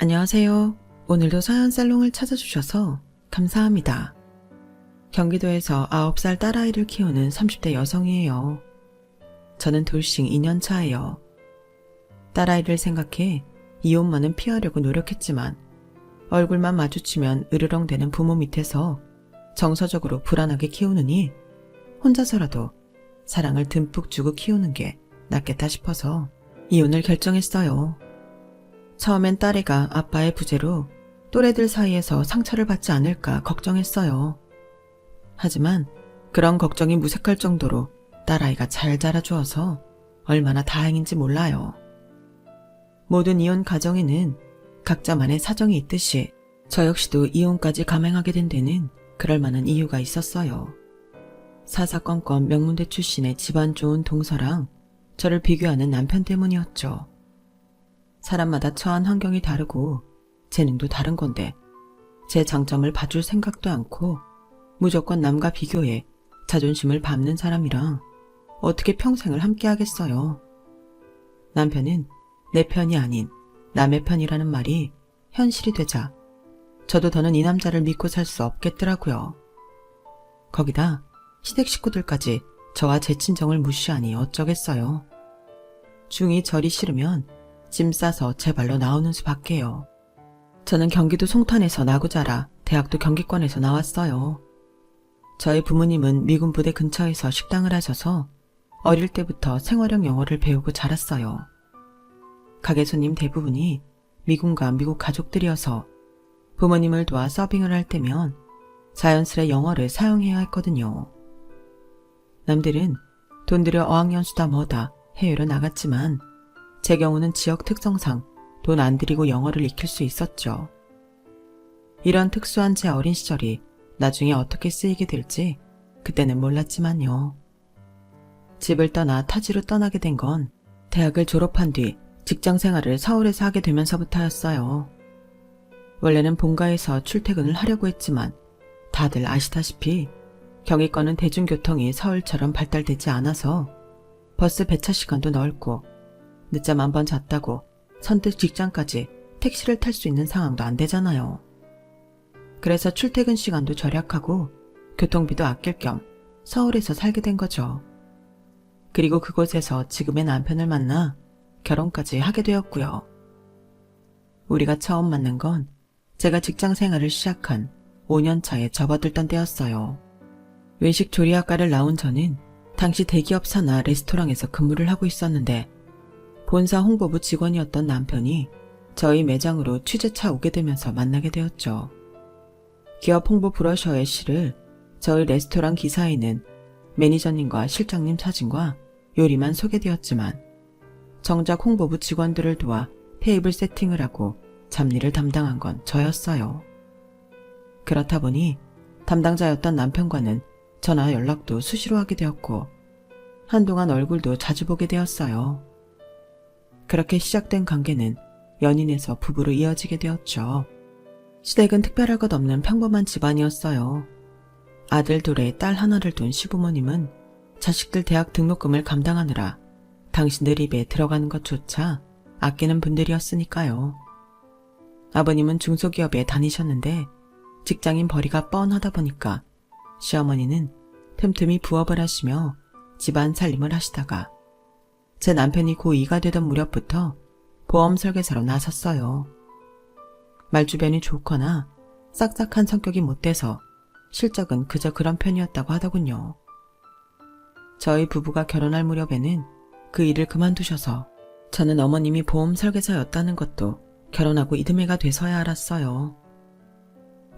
안녕하세요. 오늘도 사연 살롱을 찾아주셔서 감사합니다. 경기도에서 9살 딸아이를 키우는 30대 여성이에요. 저는 돌싱 2년 차예요. 딸아이를 생각해 이혼만은 피하려고 노력했지만 얼굴만 마주치면 으르렁대는 부모 밑에서 정서적으로 불안하게 키우느니 혼자서라도 사랑을 듬뿍 주고 키우는 게 낫겠다 싶어서 이혼을 결정했어요. 처음엔 딸애가 아빠의 부재로 또래들 사이에서 상처를 받지 않을까 걱정했어요. 하지만 그런 걱정이 무색할 정도로 딸아이가 잘 자라주어서 얼마나 다행인지 몰라요. 모든 이혼 가정에는 각자만의 사정이 있듯이 저 역시도 이혼까지 감행하게 된 데는 그럴 만한 이유가 있었어요. 사사건건 명문대 출신의 집안 좋은 동서랑 저를 비교하는 남편 때문이었죠. 사람마다 처한 환경이 다르고 재능도 다른 건데 제 장점을 봐줄 생각도 않고 무조건 남과 비교해 자존심을 밟는 사람이랑 어떻게 평생을 함께 하겠어요. 남편은 내 편이 아닌 남의 편이라는 말이 현실이 되자 저도 더는 이 남자를 믿고 살 수 없겠더라고요. 거기다 시댁 식구들까지 저와 제 친정을 무시하니 어쩌겠어요. 중이 절이 싫으면 짐 싸서 제 발로 나오는 수밖에요. 저는 경기도 송탄에서 나고 자라 대학도 경기권에서 나왔어요. 저희 부모님은 미군 부대 근처에서 식당을 하셔서 어릴 때부터 생활형 영어를 배우고 자랐어요. 가게 손님 대부분이 미군과 미국 가족들이어서 부모님을 도와 서빙을 할 때면 자연스레 영어를 사용해야 했거든요. 남들은 돈 들여 어학연수다 뭐다 해외로 나갔지만 제 경우는 지역 특성상 돈 안 들이고 영어를 익힐 수 있었죠. 이런 특수한 제 어린 시절이 나중에 어떻게 쓰이게 될지 그때는 몰랐지만요. 집을 떠나 타지로 떠나게 된 건 대학을 졸업한 뒤 직장 생활을 서울에서 하게 되면서부터였어요. 원래는 본가에서 출퇴근을 하려고 했지만 다들 아시다시피 경기권은 대중교통이 서울처럼 발달되지 않아서 버스 배차 시간도 넓고 늦잠 한 번 잤다고 선뜻 직장까지 택시를 탈 수 있는 상황도 안 되잖아요. 그래서 출퇴근 시간도 절약하고 교통비도 아낄 겸 서울에서 살게 된 거죠. 그리고 그곳에서 지금의 남편을 만나 결혼까지 하게 되었고요. 우리가 처음 만난 건 제가 직장 생활을 시작한 5년 차에 접어들던 때였어요. 외식 조리학과를 나온 저는 당시 대기업 산하 레스토랑에서 근무를 하고 있었는데 본사 홍보부 직원이었던 남편이 저희 매장으로 취재차 오게 되면서 만나게 되었죠. 기업 홍보 브로셔의 실을 저희 레스토랑 기사에는 매니저님과 실장님 사진과 요리만 소개되었지만 정작 홍보부 직원들을 도와 테이블 세팅을 하고 잡일을 담당한 건 저였어요. 그렇다 보니 담당자였던 남편과는 전화 연락도 수시로 하게 되었고 한동안 얼굴도 자주 보게 되었어요. 그렇게 시작된 관계는 연인에서 부부로 이어지게 되었죠. 시댁은 특별할 것 없는 평범한 집안이었어요. 아들 둘에 딸 하나를 둔 시부모님은 자식들 대학 등록금을 감당하느라 당신들 입에 들어가는 것조차 아끼는 분들이었으니까요. 아버님은 중소기업에 다니셨는데 직장인 벌이가 뻔하다 보니까 시어머니는 틈틈이 부업을 하시며 집안 살림을 하시다가 제 남편이 고2가 되던 무렵부터 보험 설계사로 나섰어요. 말주변이 좋거나 싹싹한 성격이 못 돼서 실적은 그저 그런 편이었다고 하더군요. 저희 부부가 결혼할 무렵에는 그 일을 그만두셔서 저는 어머님이 보험 설계사였다는 것도 결혼하고 이듬해가 돼서야 알았어요.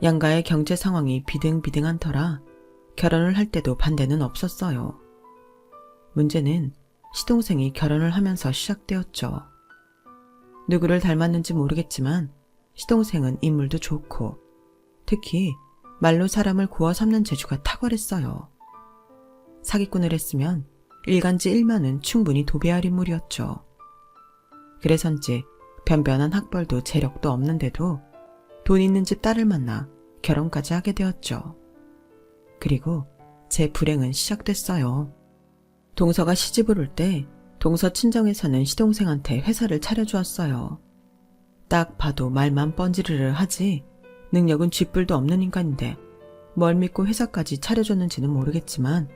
양가의 경제 상황이 비등비등한 터라 결혼을 할 때도 반대는 없었어요. 문제는 시동생이 결혼을 하면서 시작되었죠. 누구를 닮았는지 모르겠지만 시동생은 인물도 좋고 특히 말로 사람을 구워 삼는 재주가 탁월했어요. 사기꾼을 했으면 일간지 일면은 충분히 도배할 인물이었죠. 그래서인지 변변한 학벌도 재력도 없는데도 돈 있는 집 딸을 만나 결혼까지 하게 되었죠. 그리고 제 불행은 시작됐어요. 동서가 시집을 올 때 동서 친정에서는 시동생한테 회사를 차려주었어요. 딱 봐도 말만 뻔지르르 하지 능력은 쥐뿔도 없는 인간인데 뭘 믿고 회사까지 차려줬는지는 모르겠지만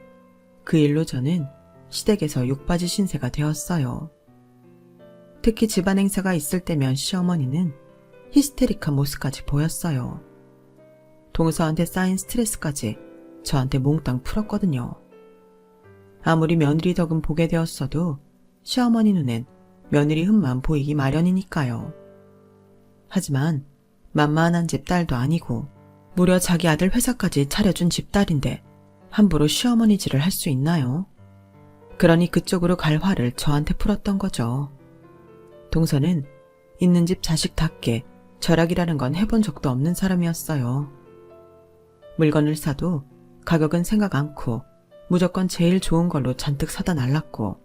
그 일로 저는 시댁에서 욕받이 신세가 되었어요. 특히 집안 행사가 있을 때면 시어머니는 히스테릭한 모습까지 보였어요. 동서한테 쌓인 스트레스까지 저한테 몽땅 풀었거든요. 아무리 며느리 덕은 보게 되었어도 시어머니 눈엔 며느리 흠만 보이기 마련이니까요. 하지만 만만한 집 딸도 아니고 무려 자기 아들 회사까지 차려준 집딸인데 함부로 시어머니 질을 할 수 있나요? 그러니 그쪽으로 갈 화를 저한테 풀었던 거죠. 동서는 있는 집 자식답게 절약이라는 건 해본 적도 없는 사람이었어요. 물건을 사도 가격은 생각 않고 무조건 제일 좋은 걸로 잔뜩 사다 날랐고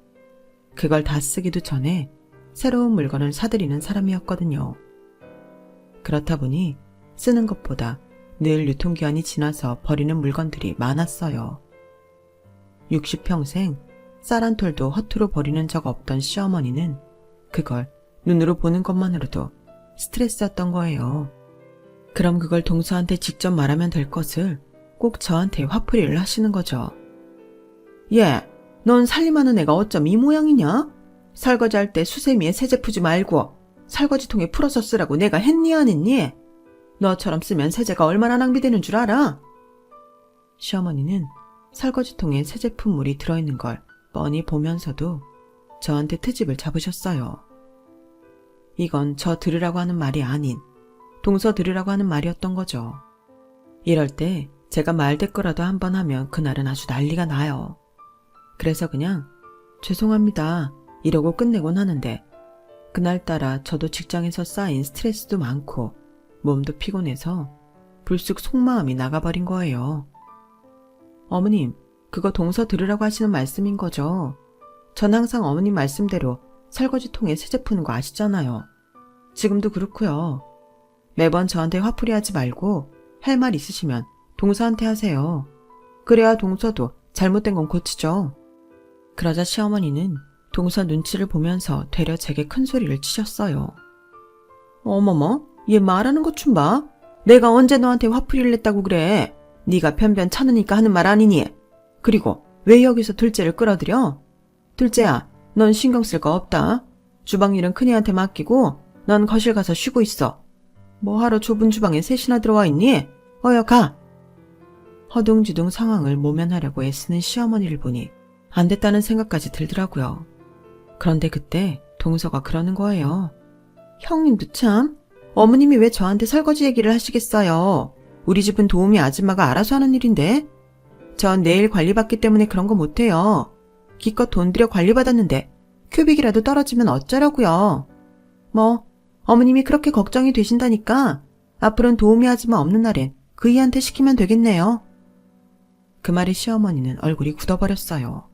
그걸 다 쓰기도 전에 새로운 물건을 사들이는 사람이었거든요. 그렇다 보니 쓰는 것보다 늘 유통기한이 지나서 버리는 물건들이 많았어요. 60평생 쌀 한 톨도 허투루 버리는 적 없던 시어머니는 그걸 눈으로 보는 것만으로도 스트레스였던 거예요. 그럼 그걸 동서한테 직접 말하면 될 것을 꼭 저한테 화풀이를 하시는 거죠. 얘, 넌 살림하는 애가 어쩜 이 모양이냐? 설거지할 때 수세미에 세제 푸지 말고 설거지통에 풀어서 쓰라고 내가 했니 안 했니? 너처럼 쓰면 세제가 얼마나 낭비되는 줄 알아? 시어머니는 설거지통에 세제품 물이 들어있는 걸 뻔히 보면서도 저한테 트집을 잡으셨어요. 이건 저 들으라고 하는 말이 아닌 동서 들으라고 하는 말이었던 거죠. 이럴 때 제가 말대꾸라도 한번 하면 그날은 아주 난리가 나요. 그래서 그냥 죄송합니다 이러고 끝내곤 하는데 그날따라 저도 직장에서 쌓인 스트레스도 많고 몸도 피곤해서 불쑥 속마음이 나가버린 거예요. 어머님, 그거 동서 들으라고 하시는 말씀인 거죠? 전 항상 어머님 말씀대로 설거지통에 세제 푸는 거 아시잖아요. 지금도 그렇고요. 매번 저한테 화풀이하지 말고 할 말 있으시면 동서한테 하세요. 그래야 동서도 잘못된 건 고치죠. 그러자 시어머니는 동서 눈치를 보면서 되려 제게 큰 소리를 치셨어요. 어머머, 얘 말하는 것 좀 봐. 내가 언제 너한테 화풀이를 했다고 그래. 네가 변변 차느니까 하는 말 아니니. 그리고 왜 여기서 둘째를 끌어들여? 둘째야, 넌 신경 쓸 거 없다. 주방 일은 큰애한테 맡기고 넌 거실 가서 쉬고 있어. 뭐하러 좁은 주방에 셋이나 들어와 있니? 어여 가. 허둥지둥 상황을 모면하려고 애쓰는 시어머니를 보니 안 됐다는 생각까지 들더라고요. 그런데 그때 동서가 그러는 거예요. 형님도 참, 어머님이 왜 저한테 설거지 얘기를 하시겠어요. 우리 집은 도우미 아줌마가 알아서 하는 일인데. 전 내일 관리받기 때문에 그런 거 못해요. 기껏 돈 들여 관리받았는데 큐빅이라도 떨어지면 어쩌라고요. 뭐 어머님이 그렇게 걱정이 되신다니까 앞으로는 도우미 아줌마 없는 날엔 그이한테 시키면 되겠네요. 그 말에 시어머니는 얼굴이 굳어버렸어요.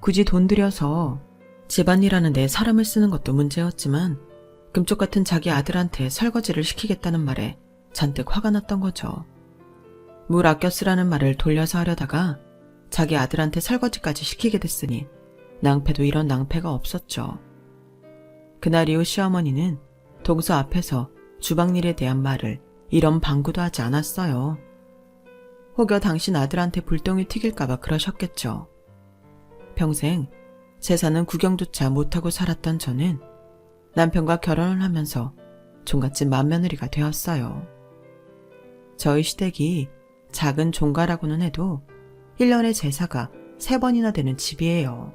굳이 돈 들여서 집안일 하는데 사람을 쓰는 것도 문제였지만 금쪽 같은 자기 아들한테 설거지를 시키겠다는 말에 잔뜩 화가 났던 거죠. 물 아껴 쓰라는 말을 돌려서 하려다가 자기 아들한테 설거지까지 시키게 됐으니 낭패도 이런 낭패가 없었죠. 그날 이후 시어머니는 동서 앞에서 주방일에 대한 말을 이런 방구도 하지 않았어요. 혹여 당신 아들한테 불똥이 튀길까봐 그러셨겠죠. 평생 재산은 구경조차 못하고 살았던 저는 남편과 결혼을 하면서 종갓집 맏며느리가 되었어요. 저희 시댁이 작은 종가라고는 해도 1년에 제사가 3번이나 되는 집이에요.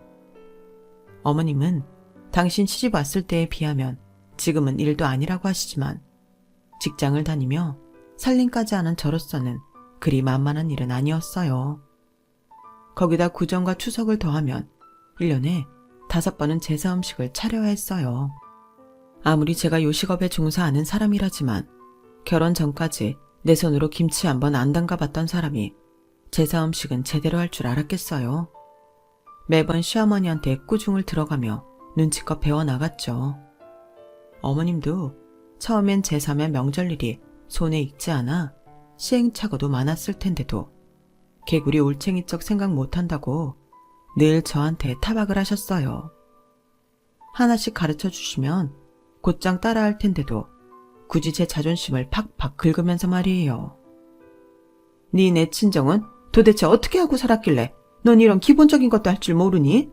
어머님은 당신 시집 왔을 때에 비하면 지금은 일도 아니라고 하시지만 직장을 다니며 살림까지 하는 저로서는 그리 만만한 일은 아니었어요. 거기다 구정과 추석을 더하면 1년에 5번은 제사 음식을 차려야 했어요. 아무리 제가 요식업에 종사하는 사람이라지만 결혼 전까지 내 손으로 김치 한 번 안 담가봤던 사람이 제사 음식은 제대로 할 줄 알았겠어요. 매번 시어머니한테 꾸중을 들어가며 눈치껏 배워나갔죠. 어머님도 처음엔 제사며 명절일이 손에 익지 않아 시행착오도 많았을 텐데도 개구리 올챙이적 생각 못한다고 늘 저한테 타박을 하셨어요. 하나씩 가르쳐 주시면 곧장 따라할 텐데도 굳이 제 자존심을 팍팍 긁으면서 말이에요. 네 내 친정은 도대체 어떻게 하고 살았길래 넌 이런 기본적인 것도 할 줄 모르니?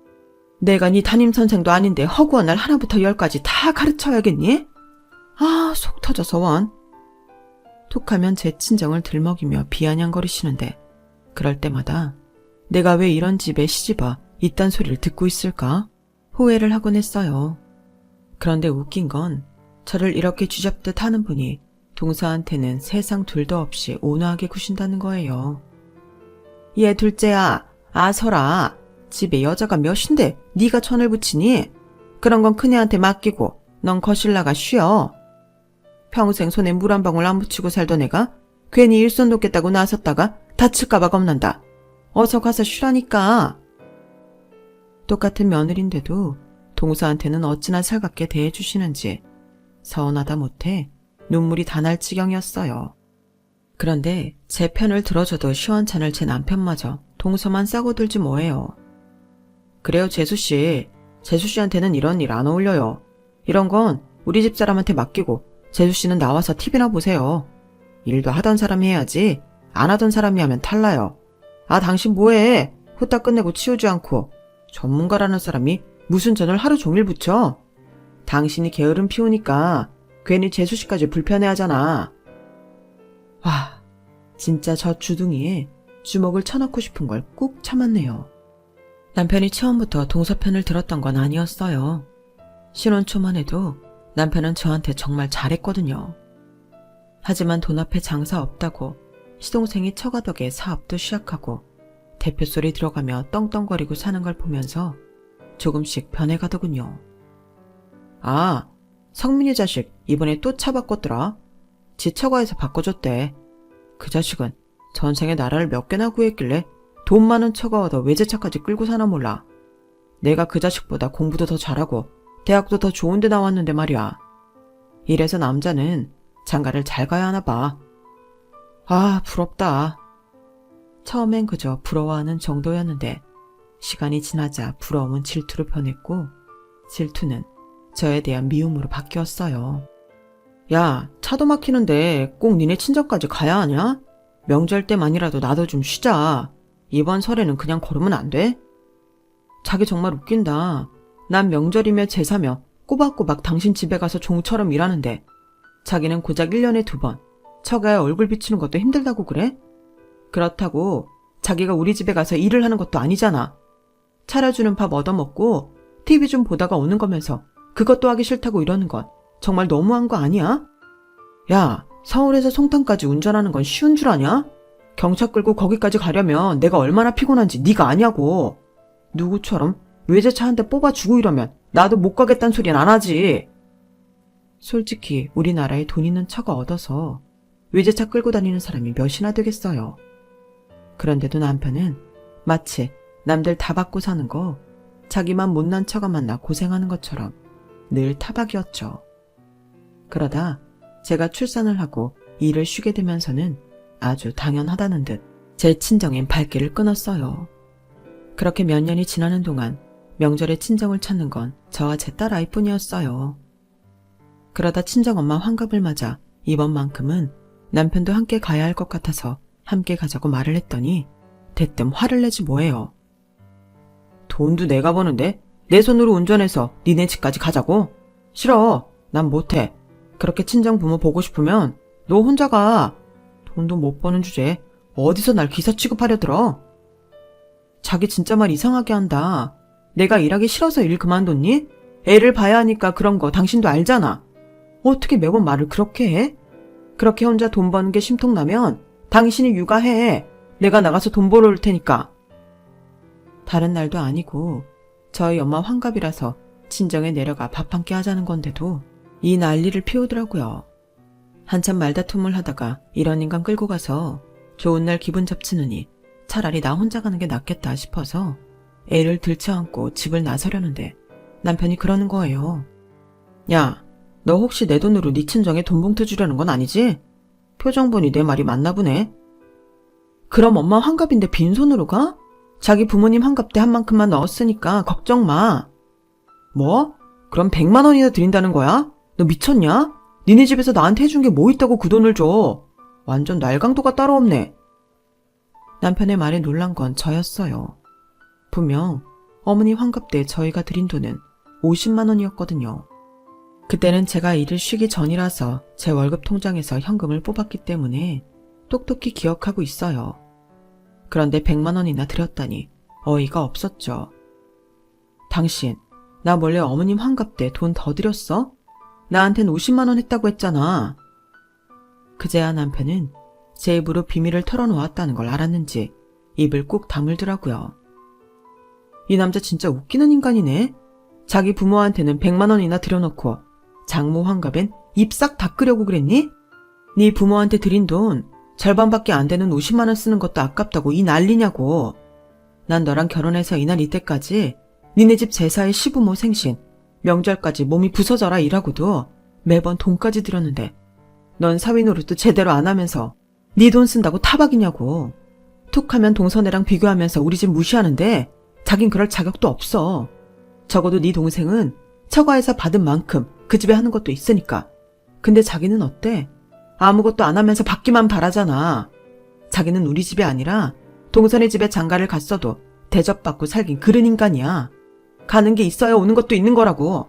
내가 네 담임선생도 아닌데 허구한 날 하나부터 열까지 다 가르쳐야겠니? 아, 속 터져서 원. 툭하면 제 친정을 들먹이며 비아냥거리시는데 그럴 때마다 내가 왜 이런 집에 시집와 이딴 소리를 듣고 있을까? 후회를 하곤 했어요. 그런데 웃긴 건 저를 이렇게 쥐잡듯 하는 분이 동서한테는 세상 둘도 없이 온화하게 구신다는 거예요. 얘 둘째야, 아서라. 집에 여자가 몇인데 네가 천을 붙이니? 그런 건 큰애한테 맡기고 넌 거실 나가 쉬어. 평생 손에 물 한 방울 안 묻히고 살던 애가 괜히 일손 돕겠다고 나섰다가 다칠까봐 겁난다. 어서 가서 쉬라니까. 똑같은 며느리인데도 동서한테는 어찌나 살갑게 대해주시는지 서운하다 못해 눈물이 다 날 지경이었어요. 그런데 제 편을 들어줘도 시원찮을 제 남편마저 동서만 싸고 들지 뭐예요. 그래요, 재수씨. 재수씨한테는 이런 일 안 어울려요. 이런 건 우리 집사람한테 맡기고 재수씨는 나와서 TV나 보세요. 일도 하던 사람이 해야지 안 하던 사람이 하면 탈나요. 아, 당신 뭐해? 후딱 끝내고 치우지 않고. 전문가라는 사람이 무슨 전을 하루 종일 붙여? 당신이 게으름 피우니까 괜히 재수씨까지 불편해하잖아. 와, 진짜 저 주둥이에 주먹을 쳐넣고 싶은 걸 꾹 참았네요. 남편이 처음부터 동서 편을 들었던 건 아니었어요. 신혼 초만 해도 남편은 저한테 정말 잘했거든요. 하지만 돈 앞에 장사 없다고 시동생이 처가 덕에 사업도 시작하고 대표 소리 들어가며 떵떵거리고 사는 걸 보면서 조금씩 변해가더군요. 아, 성민이 자식 이번에 또 차 바꿨더라. 지 처가에서 바꿔줬대. 그 자식은 전생에 나라를 몇 개나 구했길래 돈 많은 처가 얻어 외제차까지 끌고 사나 몰라. 내가 그 자식보다 공부도 더 잘하고 대학도 더 좋은 데 나왔는데 말이야. 이래서 남자는 장가를 잘 가야 하나 봐. 아, 부럽다. 처음엔 그저 부러워하는 정도였는데 시간이 지나자 부러움은 질투로 변했고 질투는 저에 대한 미움으로 바뀌었어요. 야, 차도 막히는데 꼭 니네 친정까지 가야 하냐? 명절 때만이라도 나도 좀 쉬자. 이번 설에는 그냥 걸으면 안 돼? 자기 정말 웃긴다. 난 명절이며 제사며 꼬박꼬박 당신 집에 가서 종처럼 일하는데 자기는 고작 1년에 2번 처가에 얼굴 비추는 것도 힘들다고 그래? 그렇다고 자기가 우리 집에 가서 일을 하는 것도 아니잖아. 차려주는 밥 얻어먹고 TV 좀 보다가 오는 거면서 그것도 하기 싫다고 이러는 건 정말 너무한 거 아니야? 야, 서울에서 송탄까지 운전하는 건 쉬운 줄 아냐? 경차 끌고 거기까지 가려면 내가 얼마나 피곤한지 네가 아냐고. 누구처럼 외제차 한 대 뽑아주고 이러면 나도 못 가겠다는 소리는 안 하지. 솔직히 우리나라에 돈 있는 처가 얻어서 외제차 끌고 다니는 사람이 몇이나 되겠어요. 그런데도 남편은 마치 남들 다 받고 사는 거 자기만 못난 처가 만나 고생하는 것처럼 늘 타박이었죠. 그러다 제가 출산을 하고 일을 쉬게 되면서는 아주 당연하다는 듯 제 친정엔 발길을 끊었어요. 그렇게 몇 년이 지나는 동안 명절에 친정을 찾는 건 저와 제 딸아이뿐이었어요. 그러다 친정엄마 환갑을 맞아 이번만큼은 남편도 함께 가야 할 것 같아서 함께 가자고 말을 했더니 대뜸 화를 내지 뭐예요. 돈도 내가 버는데 내 손으로 운전해서 니네 집까지 가자고? 싫어. 난 못해. 그렇게 친정 부모 보고 싶으면 너 혼자 가. 돈도 못 버는 주제에 어디서 날 기사 취급하려 들어? 자기 진짜 말 이상하게 한다. 내가 일하기 싫어서 일 그만뒀니? 애를 봐야 하니까 그런 거 당신도 알잖아. 어떻게 매번 말을 그렇게 해? 그렇게 혼자 돈 버는 게 심통나면 당신이 육아해. 내가 나가서 돈 벌어올 테니까. 다른 날도 아니고 저희 엄마 환갑이라서 친정에 내려가 밥 한 끼 하자는 건데도 이 난리를 피우더라고요. 한참 말다툼을 하다가 이런 인간 끌고 가서 좋은 날 기분 잡치느니 차라리 나 혼자 가는 게 낫겠다 싶어서 애를 들쳐안고 집을 나서려는데 남편이 그러는 거예요. 야, 너 혹시 내 돈으로 네 친정에 돈 봉투 주려는 건 아니지? 표정 보니 내 말이 맞나 보네. 그럼 엄마 환갑인데 빈손으로 가? 자기 부모님 환갑 때 한 만큼만 넣었으니까 걱정 마. 뭐? 그럼 100만 원이나 드린다는 거야? 너 미쳤냐? 니네 집에서 나한테 해준 게 뭐 있다고 그 돈을 줘? 완전 날강도가 따로 없네. 남편의 말에 놀란 건 저였어요. 분명 어머니 환갑 때 저희가 드린 돈은 50만 원이었거든요. 그때는 제가 일을 쉬기 전이라서 제 월급 통장에서 현금을 뽑았기 때문에 똑똑히 기억하고 있어요. 그런데 100만 원이나 드렸다니 어이가 없었죠. 당신, 나 몰래 어머님 환갑 때 돈 더 드렸어? 나한텐 50만 원 했다고 했잖아. 그제야 남편은 제 입으로 비밀을 털어놓았다는 걸 알았는지 입을 꾹 다물더라고요. 이 남자 진짜 웃기는 인간이네. 자기 부모한테는 100만 원이나 드려놓고 장모 환갑엔 입 싹 닦으려고 그랬니? 네 부모한테 드린 돈 절반밖에 안 되는 50만 원 쓰는 것도 아깝다고 이 난리냐고. 난 너랑 결혼해서 이날 이때까지 니네 집 제사에 시부모 생신, 명절까지 몸이 부서져라 일하고도 매번 돈까지 들였는데 넌 사위 노릇도 제대로 안 하면서 네 돈 쓴다고 타박이냐고. 툭하면 동서네랑 비교하면서 우리 집 무시하는데 자긴 그럴 자격도 없어. 적어도 네 동생은 처가에서 받은 만큼 그 집에 하는 것도 있으니까. 근데 자기는 어때? 아무것도 안 하면서 받기만 바라잖아. 자기는 우리 집이 아니라 동선의 집에 장가를 갔어도 대접받고 살긴 그런 인간이야. 가는 게 있어야 오는 것도 있는 거라고.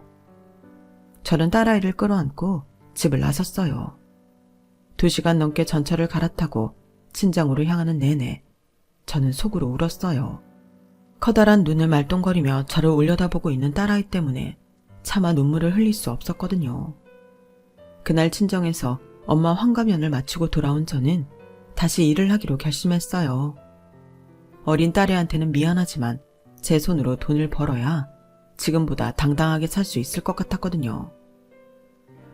저는 딸아이를 끌어안고 집을 나섰어요. 2시간 넘게 전철을 갈아타고 친정으로 향하는 내내 저는 속으로 울었어요. 커다란 눈을 말똥거리며 저를 올려다보고 있는 딸아이 때문에 차마 눈물을 흘릴 수 없었거든요. 그날 친정에서 엄마 환갑연을 마치고 돌아온 저는 다시 일을 하기로 결심했어요. 어린 딸애한테는 미안하지만 제 손으로 돈을 벌어야 지금보다 당당하게 살 수 있을 것 같았거든요.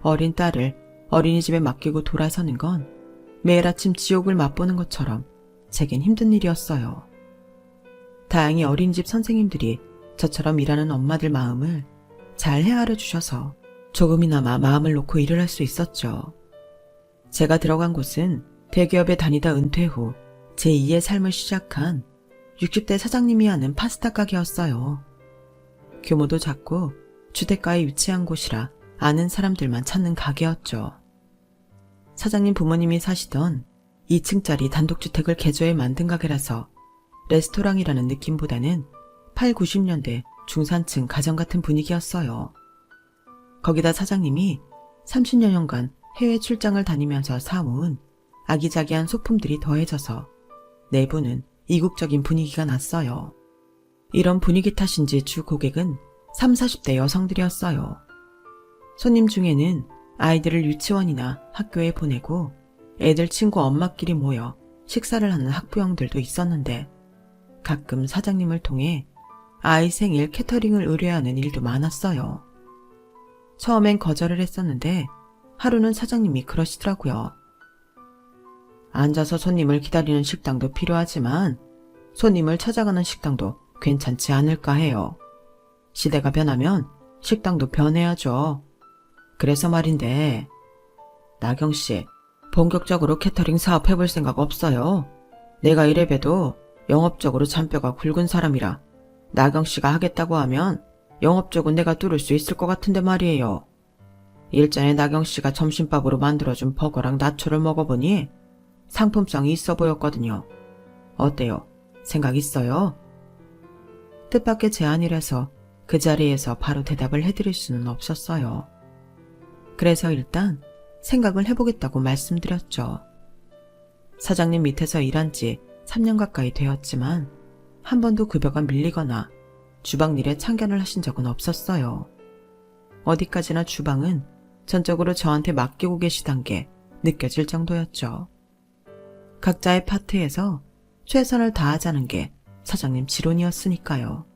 어린 딸을 어린이집에 맡기고 돌아서는 건 매일 아침 지옥을 맛보는 것처럼 제겐 힘든 일이었어요. 다행히 어린이집 선생님들이 저처럼 일하는 엄마들 마음을 잘 헤아려 주셔서 조금이나마 마음을 놓고 일을 할 수 있었죠. 제가 들어간 곳은 대기업에 다니다 은퇴 후 제2의 삶을 시작한 60대 사장님이 하는 파스타 가게였어요. 규모도 작고 주택가에 위치한 곳이라 아는 사람들만 찾는 가게였죠. 사장님 부모님이 사시던 2층짜리 단독주택을 개조해 만든 가게라서 레스토랑이라는 느낌보다는 8, 90년대 중산층 가정 같은 분위기였어요. 거기다 사장님이 30여 년간 해외 출장을 다니면서 사모은 아기자기한 소품들이 더해져서 내부는 이국적인 분위기가 났어요. 이런 분위기 탓인지 주 고객은 30, 40대 여성들이었어요. 손님 중에는 아이들을 유치원이나 학교에 보내고 애들 친구 엄마끼리 모여 식사를 하는 학부형들도 있었는데 가끔 사장님을 통해 아이 생일 캐터링을 의뢰하는 일도 많았어요. 처음엔 거절을 했었는데 하루는 사장님이 그러시더라고요. 앉아서 손님을 기다리는 식당도 필요하지만 손님을 찾아가는 식당도 괜찮지 않을까 해요. 시대가 변하면 식당도 변해야죠. 그래서 말인데, 나경씨, 본격적으로 캐터링 사업 해볼 생각 없어요? 내가 이래봬도 영업적으로 잔뼈가 굵은 사람이라 나경씨가 하겠다고 하면 영업 쪽은 내가 뚫을 수 있을 것 같은데 말이에요. 일전에 나경씨가 점심밥으로 만들어준 버거랑 나초를 먹어보니 상품성이 있어 보였거든요. 어때요? 생각 있어요? 뜻밖의 제안이라서 그 자리에서 바로 대답을 해드릴 수는 없었어요. 그래서 일단 생각을 해보겠다고 말씀드렸죠. 사장님 밑에서 일한 지 3년 가까이 되었지만 한 번도 급여가 밀리거나 주방 일에 참견을 하신 적은 없었어요. 어디까지나 주방은 전적으로 저한테 맡기고 계시단 게 느껴질 정도였죠. 각자의 파트에서 최선을 다하자는 게 사장님 지론이었으니까요.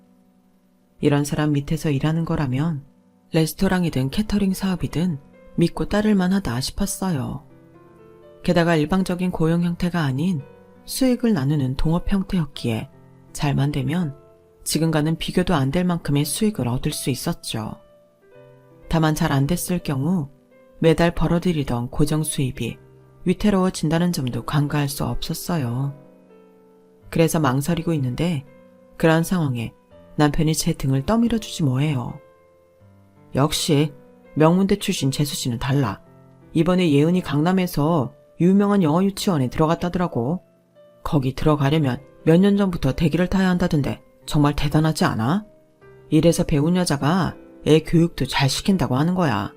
이런 사람 밑에서 일하는 거라면 레스토랑이든 캐터링 사업이든 믿고 따를 만하다 싶었어요. 게다가 일방적인 고용 형태가 아닌 수익을 나누는 동업 형태였기에 잘만 되면 지금과는 비교도 안 될 만큼의 수익을 얻을 수 있었죠. 다만 잘 안 됐을 경우 매달 벌어들이던 고정 수입이 위태로워진다는 점도 간과할 수 없었어요. 그래서 망설이고 있는데 그런 상황에 남편이 제 등을 떠밀어주지 뭐해요. 역시 명문대 출신 재수씨는 달라. 이번에 예은이 강남에서 유명한 영어 유치원에 들어갔다더라고. 거기 들어가려면 몇 년 전부터 대기를 타야 한다던데 정말 대단하지 않아? 이래서 배운 여자가 애 교육도 잘 시킨다고 하는 거야.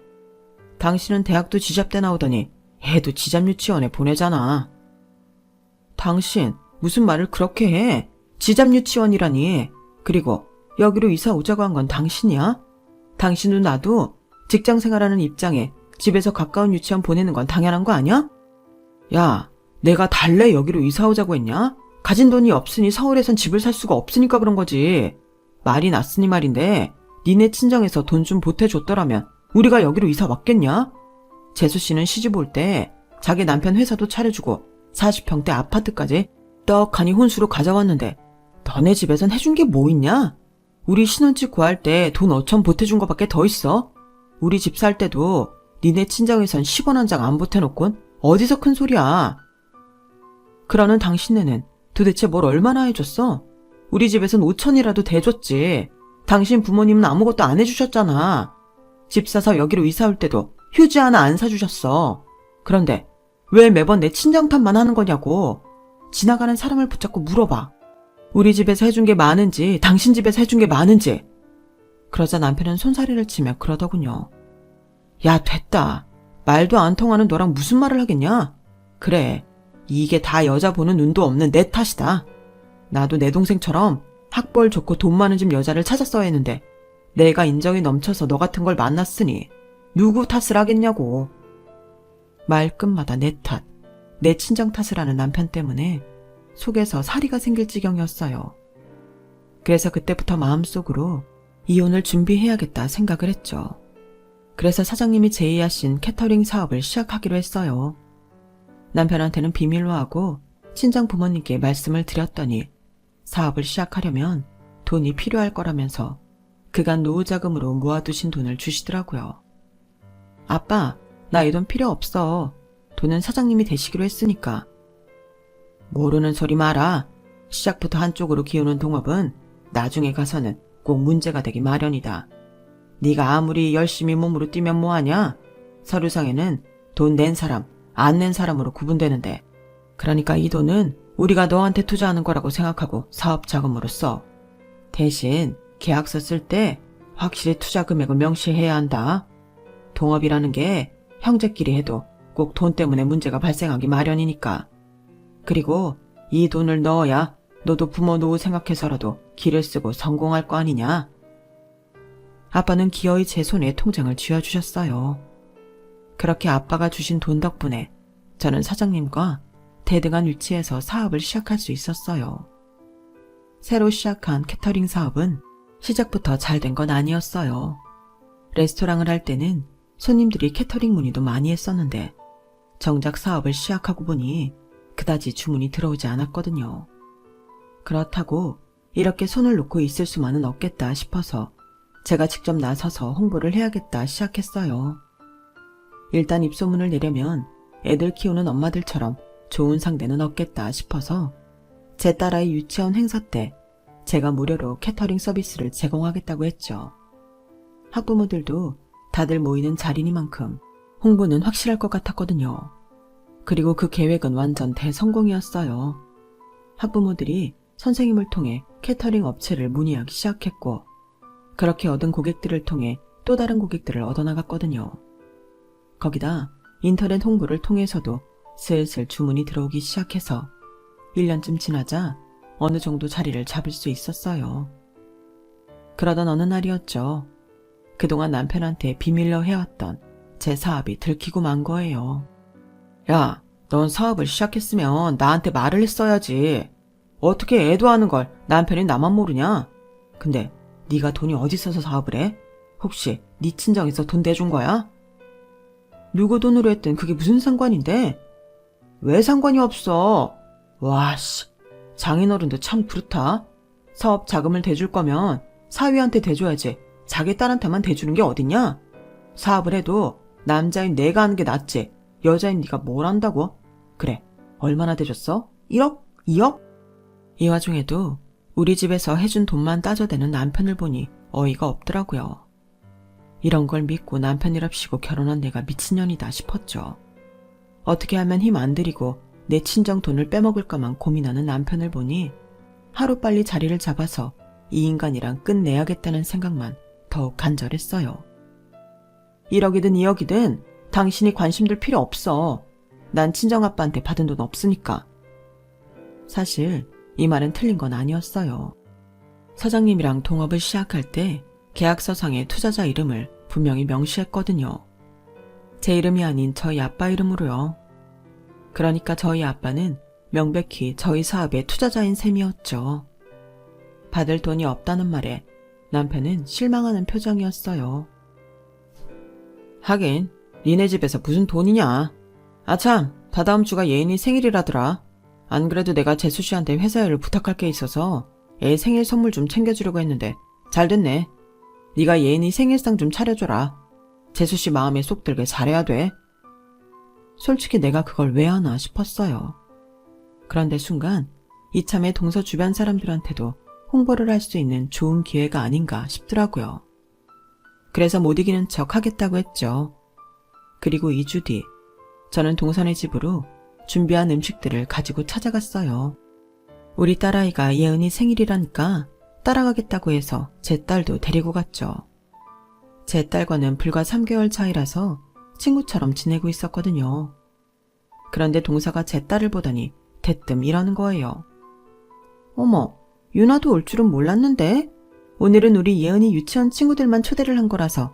당신은 대학도 지잡대 나오더니 애도 지잡 유치원에 보내잖아. 당신 무슨 말을 그렇게 해? 지잡 유치원이라니. 그리고 여기로 이사 오자고 한 건 당신이야? 당신도 나도 직장 생활하는 입장에 집에서 가까운 유치원 보내는 건 당연한 거 아니야? 야, 내가 달래 여기로 이사 오자고 했냐? 가진 돈이 없으니 서울에선 집을 살 수가 없으니까 그런 거지. 말이 났으니 말인데 니네 친정에서 돈 좀 보태줬더라면 우리가 여기로 이사 왔겠냐? 재수씨는 시집 올 때 자기 남편 회사도 차려주고 40평대 아파트까지 떡하니 혼수로 가져왔는데 너네 집에선 해준 게 뭐 있냐? 우리 신혼집 구할 때 돈 5천 보태준 거밖에 더 있어? 우리 집 살 때도 니네 친정에선 10원 한 장 안 보태놓곤 어디서 큰 소리야? 그러는 당신네는 도대체 뭘 얼마나 해줬어? 우리 집에선 5천이라도 대줬지. 당신 부모님은 아무것도 안 해주셨잖아. 집 사서 여기로 이사 올 때도 휴지 하나 안 사주셨어. 그런데 왜 매번 내 친정 탓만 하는 거냐고. 지나가는 사람을 붙잡고 물어봐. 우리 집에서 해준 게 많은지 당신 집에서 해준 게 많은지. 그러자 남편은 손사래를 치며 그러더군요. 야, 됐다. 말도 안 통하는 너랑 무슨 말을 하겠냐? 그래, 이게 다 여자 보는 눈도 없는 내 탓이다. 나도 내 동생처럼 학벌 좋고 돈 많은 집 여자를 찾았어야 했는데 내가 인정이 넘쳐서 너 같은 걸 만났으니 누구 탓을 하겠냐고. 말끝마다 내 탓, 내 친정 탓을 하는 남편 때문에 속에서 사리가 생길 지경이었어요. 그래서 그때부터 마음속으로 이혼을 준비해야겠다 생각을 했죠. 그래서 사장님이 제의하신 캐터링 사업을 시작하기로 했어요. 남편한테는 비밀로 하고 친정 부모님께 말씀을 드렸더니 사업을 시작하려면 돈이 필요할 거라면서 그간 노후 자금으로 모아두신 돈을 주시더라고요. 아빠, 나 이 돈 필요 없어. 돈은 사장님이 대시기로 했으니까. 모르는 소리 마라. 시작부터 한쪽으로 기우는 동업은 나중에 가서는 꼭 문제가 되기 마련이다. 네가 아무리 열심히 몸으로 뛰면 뭐하냐? 서류상에는 돈 낸 사람, 안 낸 사람으로 구분되는데, 그러니까 이 돈은 우리가 너한테 투자하는 거라고 생각하고 사업 자금으로 써. 대신 계약서 쓸 때 확실히 투자 금액을 명시해야 한다. 동업이라는 게 형제끼리 해도 꼭 돈 때문에 문제가 발생하기 마련이니까. 그리고 이 돈을 넣어야 너도 부모 노후 생각해서라도 길을 쓰고 성공할 거 아니냐? 아빠는 기어이 제 손에 통장을 쥐어주셨어요. 그렇게 아빠가 주신 돈 덕분에 저는 사장님과 대등한 위치에서 사업을 시작할 수 있었어요. 새로 시작한 캐터링 사업은 시작부터 잘 된 건 아니었어요. 레스토랑을 할 때는 손님들이 캐터링 문의도 많이 했었는데 정작 사업을 시작하고 보니 그다지 주문이 들어오지 않았거든요. 그렇다고 이렇게 손을 놓고 있을 수만은 없겠다 싶어서 제가 직접 나서서 홍보를 해야겠다 시작했어요. 일단 입소문을 내려면 애들 키우는 엄마들처럼 좋은 상대는 없겠다 싶어서 제 딸아이 유치원 행사 때 제가 무료로 캐터링 서비스를 제공하겠다고 했죠. 학부모들도 다들 모이는 자리니만큼 홍보는 확실할 것 같았거든요. 그리고 그 계획은 완전 대성공이었어요. 학부모들이 선생님을 통해 캐터링 업체를 문의하기 시작했고 그렇게 얻은 고객들을 통해 또 다른 고객들을 얻어나갔거든요. 거기다 인터넷 홍보를 통해서도 슬슬 주문이 들어오기 시작해서 1년쯤 지나자 어느 정도 자리를 잡을 수 있었어요. 그러던 어느 날이었죠. 그동안 남편한테 비밀로 해왔던 제 사업이 들키고 만 거예요. 야, 넌 사업을 시작했으면 나한테 말을 했어야지. 어떻게 애도 하는 걸 남편이 나만 모르냐? 근데 네가 돈이 어디 있어서 사업을 해? 혹시 네 친정에서 돈 대준 거야? 누구 돈으로 했든 그게 무슨 상관인데? 왜 상관이 없어? 와씨, 장인어른도 참 그렇다. 사업 자금을 대줄 거면 사위한테 대줘야지 자기 딸한테만 대주는 게 어딨냐? 사업을 해도 남자인 내가 하는 게 낫지 여자인 네가 뭘 안다고? 그래, 얼마나 대줬어? 1억? 2억? 이 와중에도 우리 집에서 해준 돈만 따져대는 남편을 보니 어이가 없더라고요. 이런 걸 믿고 남편이랍시고 결혼한 내가 미친년이다 싶었죠. 어떻게 하면 힘 안 들이고 내 친정 돈을 빼먹을까만 고민하는 남편을 보니 하루빨리 자리를 잡아서 이 인간이랑 끝내야겠다는 생각만 더욱 간절했어요. 1억이든 2억이든 당신이 관심들 필요 없어. 난 친정아빠한테 받은 돈 없으니까. 사실 이 말은 틀린 건 아니었어요. 사장님이랑 동업을 시작할 때 계약서상의 투자자 이름을 분명히 명시했거든요. 제 이름이 아닌 저희 아빠 이름으로요. 그러니까 저희 아빠는 명백히 저희 사업의 투자자인 셈이었죠. 받을 돈이 없다는 말에 남편은 실망하는 표정이었어요. 하긴 니네 집에서 무슨 돈이냐. 아참, 다다음 주가 예인이 생일이라더라. 안 그래도 내가 재수 씨한테 회사 일을 부탁할 게 있어서 애 생일 선물 좀 챙겨주려고 했는데 잘 됐네. 네가 예인이 생일상 좀 차려줘라. 재수 씨 마음에 쏙 들게 잘해야 돼. 솔직히 내가 그걸 왜 하나 싶었어요. 그런데 순간 이참에 동서 주변 사람들한테도 홍보를 할 수 있는 좋은 기회가 아닌가 싶더라고요. 그래서 못 이기는 척 하겠다고 했죠. 그리고 2주 뒤 저는 동선의 집으로 준비한 음식들을 가지고 찾아갔어요. 우리 딸아이가 예은이 생일이라니까 따라가겠다고 해서 제 딸도 데리고 갔죠. 제 딸과는 불과 3개월 차이라서 친구처럼 지내고 있었거든요. 그런데 동서가 제 딸을 보더니 대뜸 이러는 거예요. 어머, 유나도 올 줄은 몰랐는데? 오늘은 우리 예은이 유치원 친구들만 초대를 한 거라서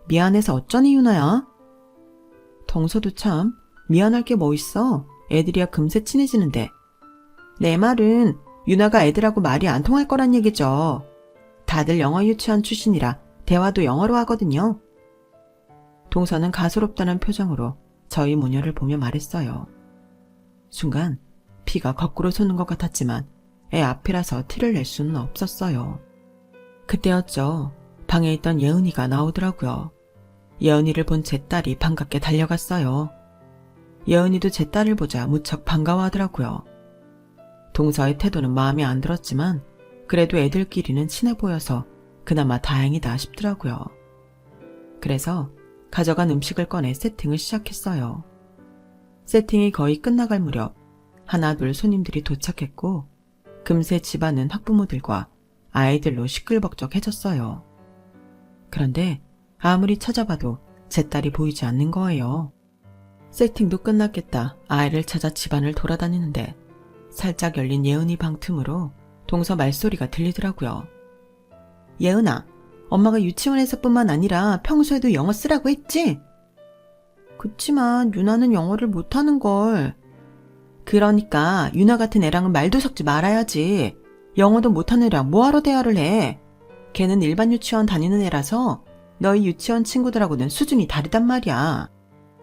미안해서 어쩌니 유나야? 동서도 참 미안할 게 뭐 있어. 애들이야 금세 친해지는데. 내 말은 유나가 애들하고 말이 안 통할 거란 얘기죠. 다들 영어 유치원 출신이라 대화도 영어로 하거든요. 동서는 가소롭다는 표정으로 저희 모녀를 보며 말했어요. 순간 피가 거꾸로 솟는 것 같았지만 애 앞이라서 티를 낼 수는 없었어요. 그때였죠. 방에 있던 예은이가 나오더라고요. 예은이를 본 제 딸이 반갑게 달려갔어요. 예은이도 제 딸을 보자 무척 반가워하더라고요. 동서의 태도는 마음에 안 들었지만 그래도 애들끼리는 친해 보여서 그나마 다행이다 싶더라고요. 그래서 가져간 음식을 꺼내 세팅을 시작했어요. 세팅이 거의 끝나갈 무렵 하나 둘 손님들이 도착했고 금세 집안은 학부모들과 아이들로 시끌벅적해졌어요. 그런데 아무리 찾아봐도 제 딸이 보이지 않는 거예요. 세팅도 끝났겠다 아이를 찾아 집안을 돌아다니는데 살짝 열린 예은이 방 틈으로 동서 말소리가 들리더라고요. 예은아, 엄마가 유치원에서뿐만 아니라 평소에도 영어 쓰라고 했지? 그치만 유나는 영어를 못하는걸. 그러니까 유나 같은 애랑은 말도 섞지 말아야지. 영어도 못하는 애랑 뭐하러 대화를 해. 걔는 일반 유치원 다니는 애라서 너희 유치원 친구들하고는 수준이 다르단 말이야.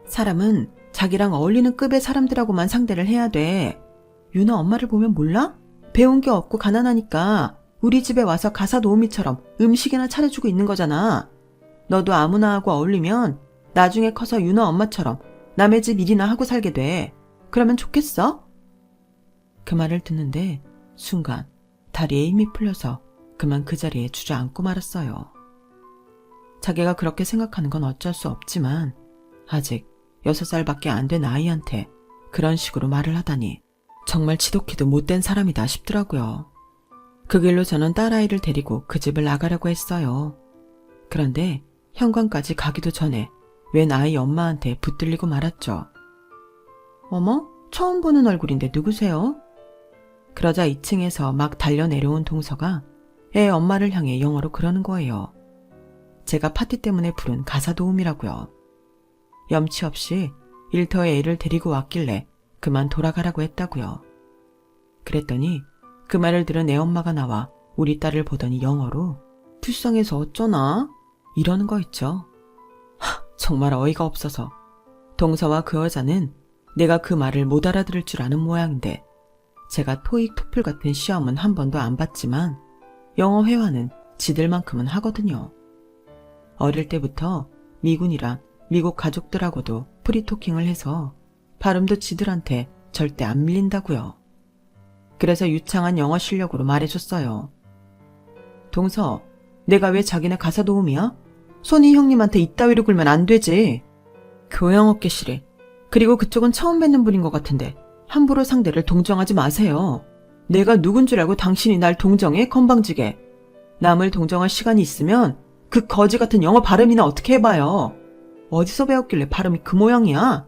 사람은 자기랑 어울리는 급의 사람들하고만 상대를 해야 돼. 유나 엄마를 보면 몰라? 배운 게 없고 가난하니까 우리 집에 와서 가사 도우미처럼 음식이나 차려주고 있는 거잖아. 너도 아무나 하고 어울리면 나중에 커서 유나 엄마처럼 남의 집 일이나 하고 살게 돼. 그러면 좋겠어? 그 말을 듣는데 순간 다리에 힘이 풀려서 그만 그 자리에 주저앉고 말았어요. 자기가 그렇게 생각하는 건 어쩔 수 없지만 아직 6살밖에 안 된 아이한테 그런 식으로 말을 하다니 정말 지독히도 못된 사람이다 싶더라고요. 그 길로 저는 딸아이를 데리고 그 집을 나가려고 했어요. 그런데 현관까지 가기도 전에 웬 아이 엄마한테 붙들리고 말았죠. 어머? 처음 보는 얼굴인데 누구세요? 그러자 2층에서 막 달려 내려온 동서가 애 엄마를 향해 영어로 그러는 거예요. 제가 파티 때문에 부른 가사 도우미라고요. 염치 없이 일터에 애를 데리고 왔길래 그만 돌아가라고 했다고요. 그랬더니 그 말을 들은 애 엄마가 나와 우리 딸을 보더니 영어로 불쌍해서 어쩌나? 이러는 거 있죠. 정말 어이가 없어서 동서와 그 여자는 내가 그 말을 못 알아들을 줄 아는 모양인데 제가 토익 토플 같은 시험은 한 번도 안 봤지만 영어 회화는 지들만큼은 하거든요. 어릴 때부터 미군이랑 미국 가족들하고도 프리토킹을 해서 발음도 지들한테 절대 안 밀린다고요. 그래서 유창한 영어 실력으로 말해줬어요. 동서, 내가 왜 자기네 가사 도우미야? 손이 형님한테 이따위로 굴면 안 되지. 교양 없게 시리. 그리고 그쪽은 처음 뵙는 분인 것 같은데 함부로 상대를 동정하지 마세요. 내가 누군 줄 알고 당신이 날 동정해, 건방지게. 남을 동정할 시간이 있으면 그 거지 같은 영어 발음이나 어떻게 해봐요. 어디서 배웠길래 발음이 그 모양이야?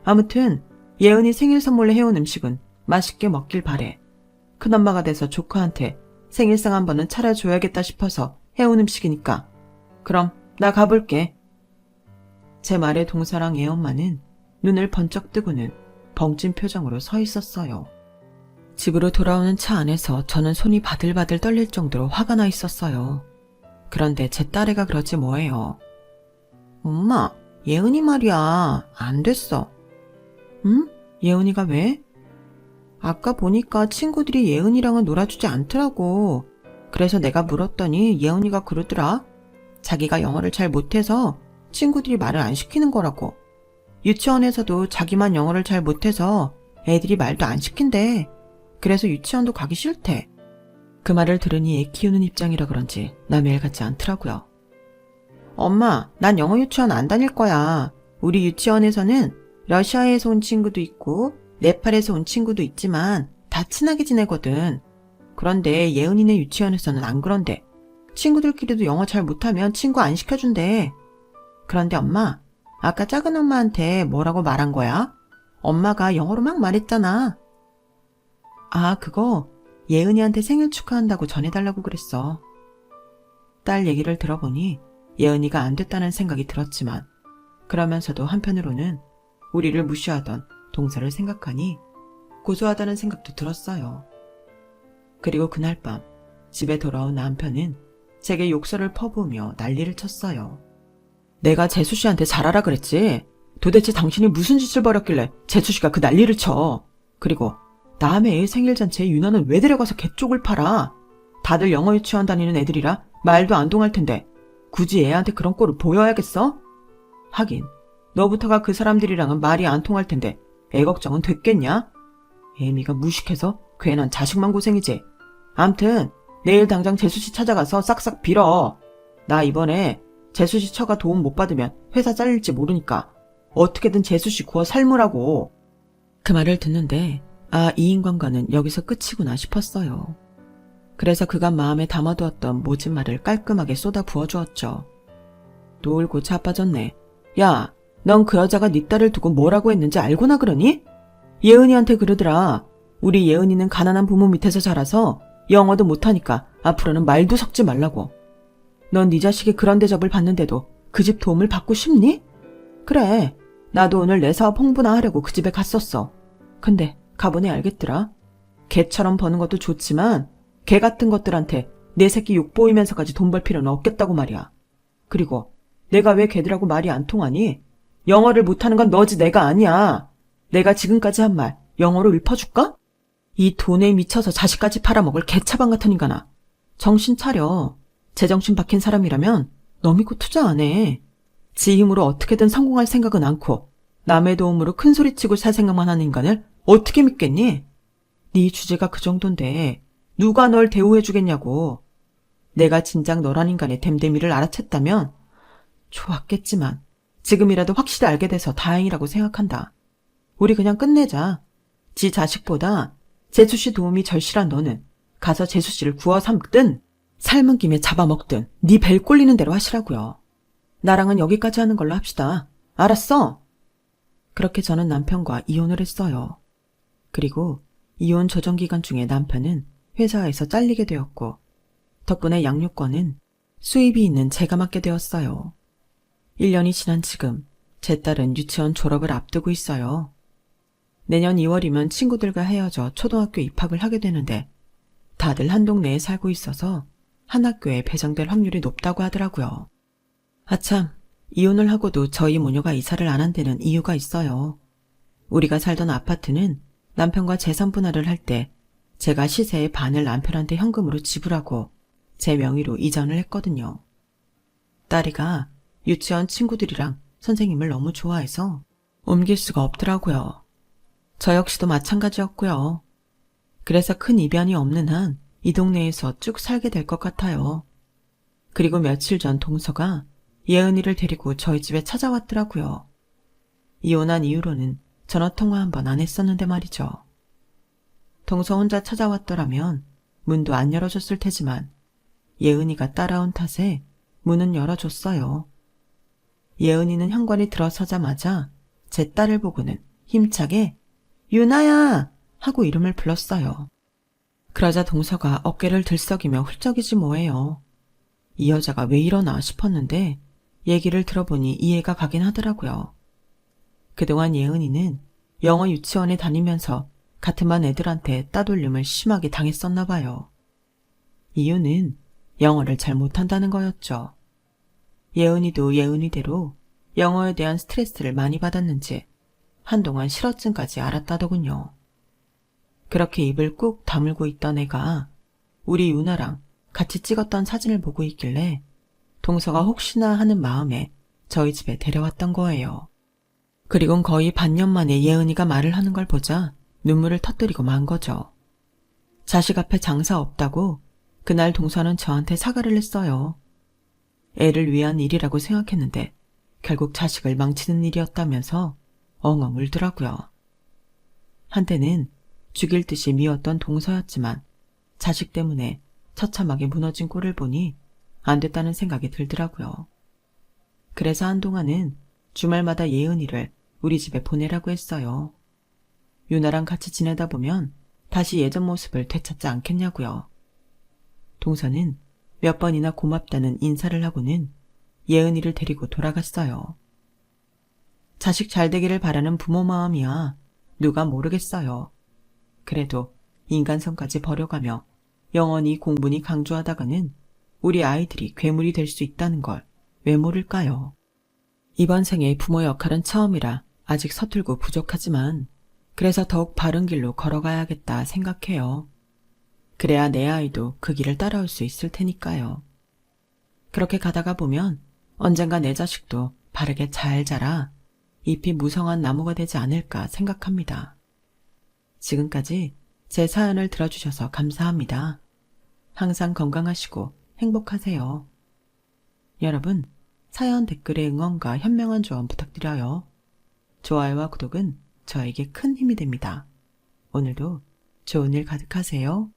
아무튼 예은이 생일 선물로 해온 음식은 맛있게 먹길 바래. 큰엄마가 돼서 조카한테 생일상 한 번은 차려줘야겠다 싶어서 해온 음식이니까. 그럼 나 가볼게. 제 말에 동서랑 애엄마는 눈을 번쩍 뜨고는 벙찐 표정으로 서 있었어요. 집으로 돌아오는 차 안에서 저는 손이 바들바들 떨릴 정도로 화가 나 있었어요. 그런데 제 딸애가 그러지 뭐예요. 엄마, 예은이 말이야. 안 됐어. 응? 예은이가 왜? 아까 보니까 친구들이 예은이랑은 놀아주지 않더라고. 그래서 내가 물었더니 예은이가 그러더라. 자기가 영어를 잘 못해서 친구들이 말을 안 시키는 거라고. 유치원에서도 자기만 영어를 잘 못해서 애들이 말도 안 시킨대. 그래서 유치원도 가기 싫대. 그 말을 들으니 애 키우는 입장이라 그런지 남의 일 같지 않더라고요. 엄마, 난 영어 유치원 안 다닐 거야. 우리 유치원에서는 러시아에서 온 친구도 있고 네팔에서 온 친구도 있지만 다 친하게 지내거든. 그런데 예은이네 유치원에서는 안 그런데. 친구들끼리도 영어 잘 못하면 친구 안 시켜준대. 그런데 엄마, 아까 작은 엄마한테 뭐라고 말한 거야? 엄마가 영어로 막 말했잖아. 아, 그거 예은이한테 생일 축하한다고 전해달라고 그랬어. 딸 얘기를 들어보니 예은이가 안 됐다는 생각이 들었지만 그러면서도 한편으로는 우리를 무시하던 동서를 생각하니 고소하다는 생각도 들었어요. 그리고 그날 밤 집에 돌아온 남편은 제게 욕설을 퍼부으며 난리를 쳤어요. 내가 재수씨한테 잘하라 그랬지. 도대체 당신이 무슨 짓을 벌였길래 재수씨가 그 난리를 쳐. 그리고 남의 애 생일잔치에 유나는 왜 데려가서 개쪽을 팔아. 다들 영어 유치원 다니는 애들이라 말도 안 통할 텐데 굳이 애한테 그런 꼴을 보여야겠어? 하긴 너부터가 그 사람들이랑은 말이 안 통할 텐데 애 걱정은 됐겠냐? 애미가 무식해서 괜한 자식만 고생이지. 암튼 내일 당장 재수씨 찾아가서 싹싹 빌어. 나 이번에 재수씨 처가 도움 못 받으면 회사 잘릴지 모르니까 어떻게든 재수씨 구워 삶으라고. 그 말을 듣는데 이 인간과는 여기서 끝이구나 싶었어요. 그래서 그간 마음에 담아두었던 모진 말을 깔끔하게 쏟아 부어주었죠. 놀고 자빠졌네. 야, 넌 그 여자가 네 딸을 두고 뭐라고 했는지 알고나 그러니? 예은이한테 그러더라. 우리 예은이는 가난한 부모 밑에서 자라서 영어도 못하니까 앞으로는 말도 섞지 말라고. 넌 네 자식이 그런 대접을 받는데도 그 집 도움을 받고 싶니? 그래, 나도 오늘 내 사업 홍보나 하려고 그 집에 갔었어. 근데 가보니 알겠더라. 개처럼 버는 것도 좋지만 개 같은 것들한테 내 새끼 욕 보이면서까지 돈 벌 필요는 없겠다고 말이야. 그리고 내가 왜 걔들하고 말이 안 통하니? 영어를 못하는 건 너지 내가 아니야. 내가 지금까지 한 말 영어로 읊어줄까? 이 돈에 미쳐서 자식까지 팔아먹을 개차방 같은 인간아. 정신 차려. 제정신 박힌 사람이라면 너 믿고 투자 안 해. 지 힘으로 어떻게든 성공할 생각은 않고 남의 도움으로 큰소리치고 살 생각만 하는 인간을 어떻게 믿겠니? 네 주제가 그 정도인데 누가 널 대우해주겠냐고. 내가 진작 너란 인간의 됨됨이를 알아챘다면 좋았겠지만 지금이라도 확실히 알게 돼서 다행이라고 생각한다. 우리 그냥 끝내자. 지 자식보다 재수씨 도움이 절실한 너는 가서 재수씨를 구워 삶든 삶은 김에 잡아먹든 네 벨 꼴리는 대로 하시라고요. 나랑은 여기까지 하는 걸로 합시다. 알았어? 그렇게 저는 남편과 이혼을 했어요. 그리고 이혼 조정 기간 중에 남편은 회사에서 잘리게 되었고 덕분에 양육권은 수입이 있는 제가 맡게 되었어요. 1년이 지난 지금 제 딸은 유치원 졸업을 앞두고 있어요. 내년 2월이면 친구들과 헤어져 초등학교 입학을 하게 되는데 다들 한 동네에 살고 있어서 한 학교에 배정될 확률이 높다고 하더라고요. 아참, 이혼을 하고도 저희 모녀가 이사를 안 한 데는 이유가 있어요. 우리가 살던 아파트는 남편과 재산 분할을 할 때 제가 시세의 반을 남편한테 현금으로 지불하고 제 명의로 이전을 했거든요. 딸이가 유치원 친구들이랑 선생님을 너무 좋아해서 옮길 수가 없더라고요. 저 역시도 마찬가지였고요. 그래서 큰 이변이 없는 한 이 동네에서 쭉 살게 될 것 같아요. 그리고 며칠 전 동서가 예은이를 데리고 저희 집에 찾아왔더라고요. 이혼한 이후로는 전화통화 한 번 안 했었는데 말이죠. 동서 혼자 찾아왔더라면 문도 안 열어줬을 테지만 예은이가 따라온 탓에 문은 열어줬어요. 예은이는 현관에 들어서자마자 제 딸을 보고는 힘차게 유나야! 하고 이름을 불렀어요. 그러자 동서가 어깨를 들썩이며 훌쩍이지 뭐예요. 이 여자가 왜 이러나 싶었는데 얘기를 들어보니 이해가 가긴 하더라고요. 그동안 예은이는 영어 유치원에 다니면서 같은 반 애들한테 따돌림을 심하게 당했었나 봐요. 이유는 영어를 잘 못한다는 거였죠. 예은이도 예은이대로 영어에 대한 스트레스를 많이 받았는지 한동안 실어증까지 앓았다더군요. 그렇게 입을 꾹 다물고 있던 애가 우리 유나랑 같이 찍었던 사진을 보고 있길래 동서가 혹시나 하는 마음에 저희 집에 데려왔던 거예요. 그리곤 거의 반년 만에 예은이가 말을 하는 걸 보자 눈물을 터뜨리고 만 거죠. 자식 앞에 장사 없다고 그날 동서는 저한테 사과를 했어요. 애를 위한 일이라고 생각했는데 결국 자식을 망치는 일이었다면서 엉엉 울더라고요. 한때는 죽일 듯이 미웠던 동서였지만 자식 때문에 처참하게 무너진 꼴을 보니 안 됐다는 생각이 들더라고요. 그래서 한동안은 주말마다 예은이를 우리 집에 보내라고 했어요. 유나랑 같이 지내다 보면 다시 예전 모습을 되찾지 않겠냐고요. 동서는 몇 번이나 고맙다는 인사를 하고는 예은이를 데리고 돌아갔어요. 자식 잘 되기를 바라는 부모 마음이야 누가 모르겠어요. 그래도 인간성까지 버려가며 영원히 공분이 강조하다가는 우리 아이들이 괴물이 될 수 있다는 걸 왜 모를까요? 이번 생의 부모 역할은 처음이라 아직 서툴고 부족하지만 그래서 더욱 바른 길로 걸어가야겠다 생각해요. 그래야 내 아이도 그 길을 따라올 수 있을 테니까요. 그렇게 가다가 보면 언젠가 내 자식도 바르게 잘 자라 잎이 무성한 나무가 되지 않을까 생각합니다. 지금까지 제 사연을 들어주셔서 감사합니다. 항상 건강하시고 행복하세요. 여러분, 사연 댓글에 응원과 현명한 조언 부탁드려요. 좋아요와 구독은 저에게 큰 힘이 됩니다. 오늘도 좋은 일 가득하세요.